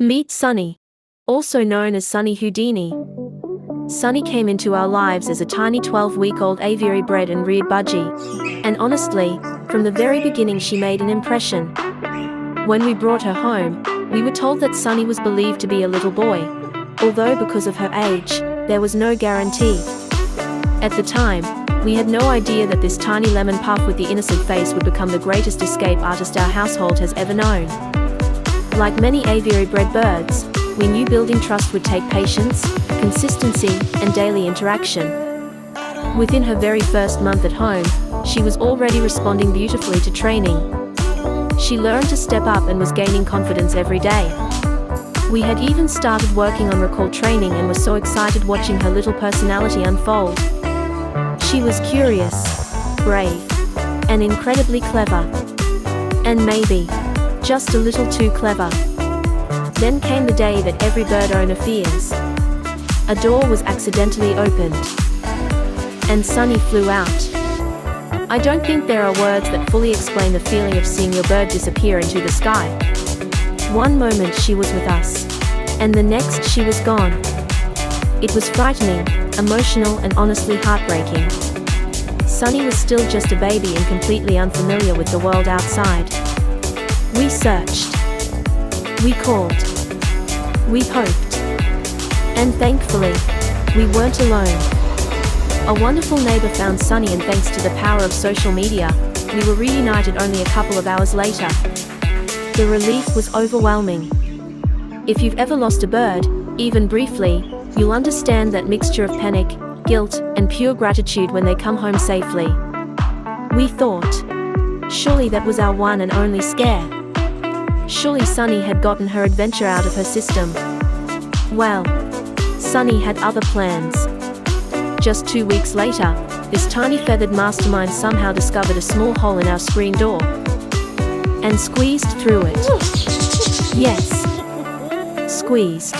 Meet Sunny, also known as Sunni Houdini. Sunny came into our lives as a tiny 12-week-old aviary bred and reared budgie, and honestly, from the very beginning she made an impression. When we brought her home, we were told that Sunny was believed to be a little boy, although because of her age, there was no guarantee. At the time, we had no idea that this tiny lemon puff with the innocent face would become the greatest escape artist our household has ever known. Like many aviary-bred birds, we knew building trust would take patience, consistency, and daily interaction. Within her very first month at home, she was already responding beautifully to training. She learned to step up and was gaining confidence every day. We had even started working on recall training and were so excited watching her little personality unfold. She was curious, brave, and incredibly clever. And maybe just a little too clever. Then came the day that every bird owner fears. A door was accidentally opened, and Sunny flew out. I don't think there are words that fully explain the feeling of seeing your bird disappear into the sky. One moment she was with us, and the next she was gone. It was frightening, emotional, and honestly heartbreaking. Sunny was still just a baby and completely unfamiliar with the world outside. We searched. We called. We hoped. And thankfully, we weren't alone. A wonderful neighbor found Sunny, and thanks to the power of social media, we were reunited only a couple of hours later. The relief was overwhelming. If you've ever lost a bird, even briefly, you'll understand that mixture of panic, guilt, and pure gratitude when they come home safely. We thought, surely that was our one and only scare. Surely Sunny had gotten her adventure out of her system. Well, Sunny had other plans. Just 2 weeks later, this tiny feathered mastermind somehow discovered a small hole in our screen door and squeezed through it. Yes, squeezed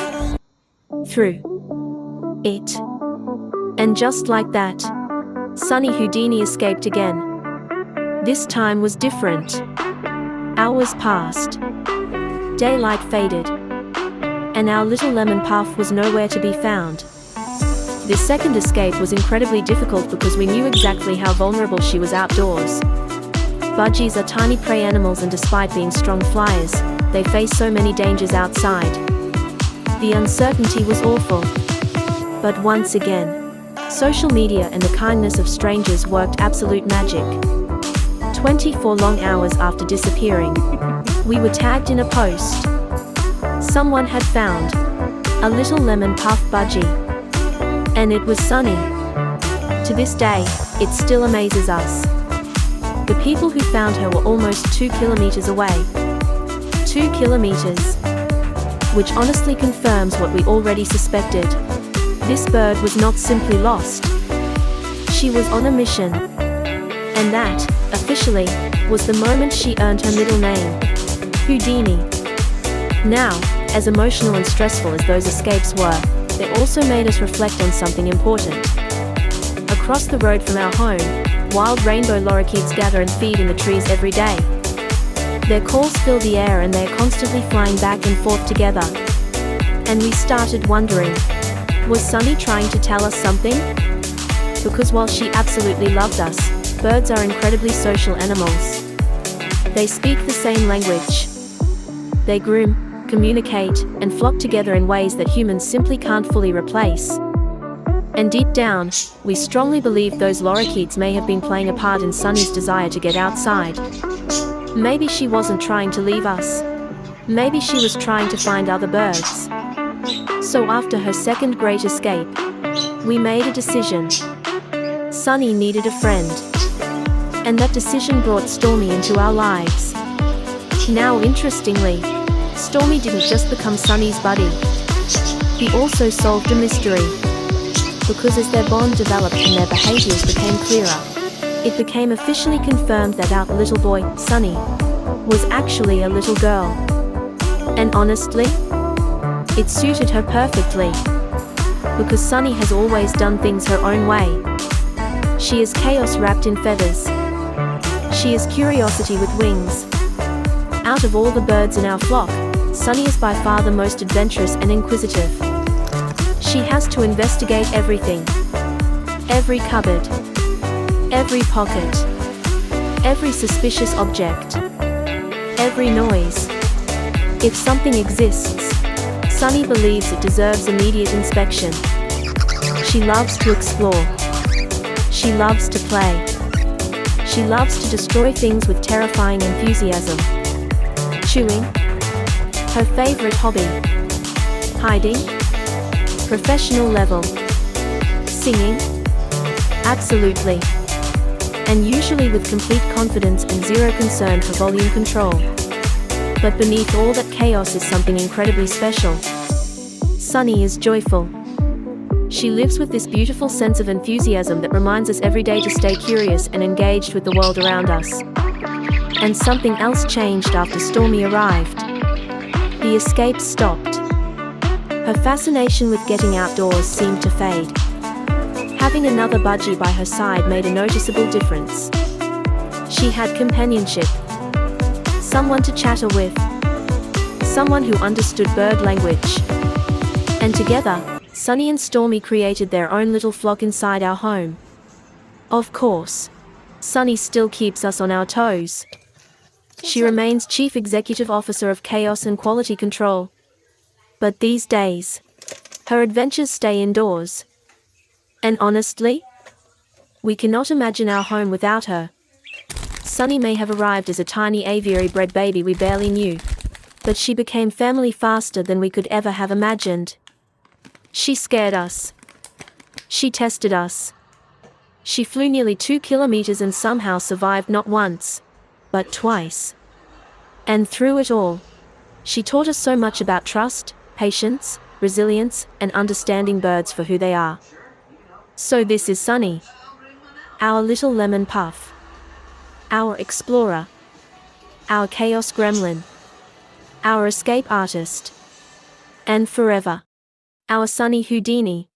through it. And just like that, Sunni Houdini escaped again. This time was different. Hours passed. Daylight faded. And our little lemon puff was nowhere to be found. This second escape was incredibly difficult because we knew exactly how vulnerable she was outdoors. Budgies are tiny prey animals, and despite being strong flyers, they face so many dangers outside. The uncertainty was awful. But once again, social media and the kindness of strangers worked absolute magic. 24 long hours after disappearing, we were tagged in a post. Someone had found a little lemon puff budgie. And it was Sunny. To this day, it still amazes us. The people who found her were almost 2 kilometers away. 2 kilometers. Which honestly confirms what we already suspected. This bird was not simply lost. She was on a mission. And that, officially, was the moment she earned her middle name, Houdini. Now, as emotional and stressful as those escapes were, they also made us reflect on something important. Across the road from our home, wild rainbow lorikeets gather and feed in the trees every day. Their calls fill the air, and they are constantly flying back and forth together. And we started wondering, was Sunny trying to tell us something? Because while she absolutely loved us, birds are incredibly social animals. They speak the same language. They groom, communicate, and flock together in ways that humans simply can't fully replace. And deep down, we strongly believe those lorikeets may have been playing a part in Sunny's desire to get outside. Maybe she wasn't trying to leave us. Maybe she was trying to find other birds. So after her second great escape, we made a decision. Sunny needed a friend. And that decision brought Stormy into our lives. Now interestingly, Stormy didn't just become Sunny's buddy. He also solved a mystery. Because as their bond developed and their behaviors became clearer, it became officially confirmed that our little boy, Sunny, was actually a little girl. And honestly, it suited her perfectly. Because Sunny has always done things her own way. She is chaos wrapped in feathers. She is curiosity with wings. Out of all the birds in our flock, Sunni is by far the most adventurous and inquisitive. She has to investigate everything. Every cupboard. Every pocket. Every suspicious object. Every noise. If something exists, Sunni believes it deserves immediate inspection. She loves to explore. She loves to play. She loves to destroy things with terrifying enthusiasm. Chewing. Her favorite hobby. Hiding. Professional level. Singing. Absolutely. And usually with complete confidence and zero concern for volume control. But beneath all that chaos is something incredibly special. Sunni is joyful. She lives with this beautiful sense of enthusiasm that reminds us every day to stay curious and engaged with the world around us. And something else changed after Stormy arrived. The escape stopped. Her fascination with getting outdoors seemed to fade. Having another Budgie by her side made a noticeable difference. She had companionship. Someone to chatter with. Someone who understood bird language. And together, Sunni and Stormy created their own little flock inside our home. Of course, Sunni still keeps us on our toes. She remains Chief Executive Officer of Chaos and Quality Control. But these days, her adventures stay indoors. And honestly, we cannot imagine our home without her. Sunni may have arrived as a tiny aviary-bred baby we barely knew, but she became family faster than we could ever have imagined. She scared us. She tested us. She flew nearly 2 kilometers and somehow survived not once, but twice. And through it all, she taught us so much about trust, patience, resilience, and understanding birds for who they are. So this is Sunni, our little lemon puff, our explorer, our chaos gremlin, our escape artist, and forever, our Sunni Houdini.